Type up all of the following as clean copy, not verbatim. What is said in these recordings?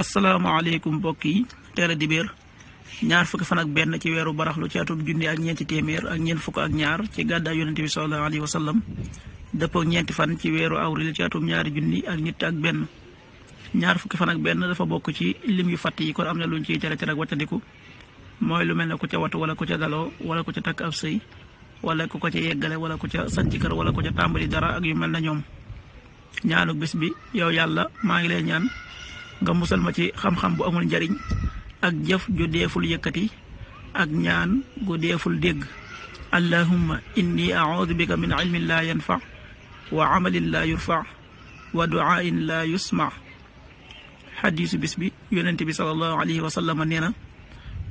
asalaamaaleykum mbokk yi teel a dibéer ñaar fukki fan ak benn ci weeru baraxlu ci atum junni ak ñeenti téeméer ak ñeent fukk ak ñaar ci gàddaay yonente bi sallallahu alayhi wa sallam dëppoo ñeenti fan ci weeru awril ci atum ñaari junni ak nit ak benn. ñaar fukki fan ak benn dafa bokk ci lim yu fàtt yi kon am na luñ ciy tere ak wàccandiku mooy lu mel ne ku ca watu wala ku ca daloo wala ku ca takk ab sëy wala ku ko ca yeggale wala ku ca sanc kër wala ku ca tàmbali dara ak yu mel na ñoom. ñaanu bis bi yow yàlla maa ngi lay ñaan nga musal ma ci xam-xam bu amul njariñ ak jëf ju deeful yëkkati ak ñaan gu deeful dégg. allahumma inni a'udhu bika min ilmin la yanfa wa amalin la yurfa wa du'ain la yusma. xadiisu bis bi yonente bi sallallahu alayhi wa sallam nee na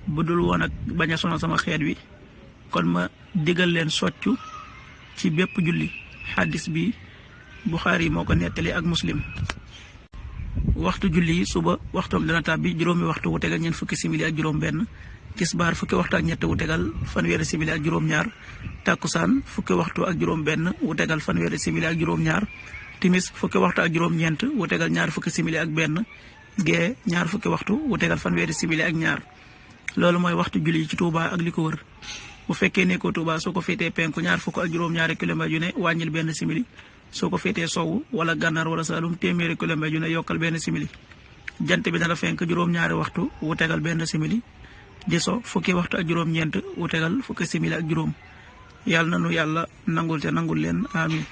bu dul woon ak bañ a sonal sama xeet wi kon ma digal leen soccu ci bépp julli. xadis bi Buxaari moo ko nettali ak Muslim. waxtu julli suba waxtoom dana tàbbi juróomi waxtu wu tegal ñeent fukki simili ak juróom benn, tisbaar fukki waxtu ak ñett wu tegal fanweeri simili ak juróom ñaar, takkusaan fukki waxtu ak juróom benn wu tegal fanweeri simili ak juróom ñaar, timis fukki waxtu ak juróom ñeent wu tegal ñaar fukki simili ak benn, gee ñaar fukki waxtu wu tegal fanweeri simili ak ñaar. loolu mooy waxtu julli ci Touba ak li ko wër. bu fekkee ne ko Touba soo ko féetee penku ñaar fukk ak juróom-ñaari kilomètres yu ne wàññil benn simili, soo ko féetee sowu wala gànnaar wala Saalum téeméeri kilomètres yu ne yokkal benn simili. jant bi dana fenk juróom-ñaari waxtu wu tegal benn simili, di so fukki waxtu ak juróom-ñeent wu tegal fukki simili ak juróom. yàlla na nu yàlla nangul te nangul leen amin.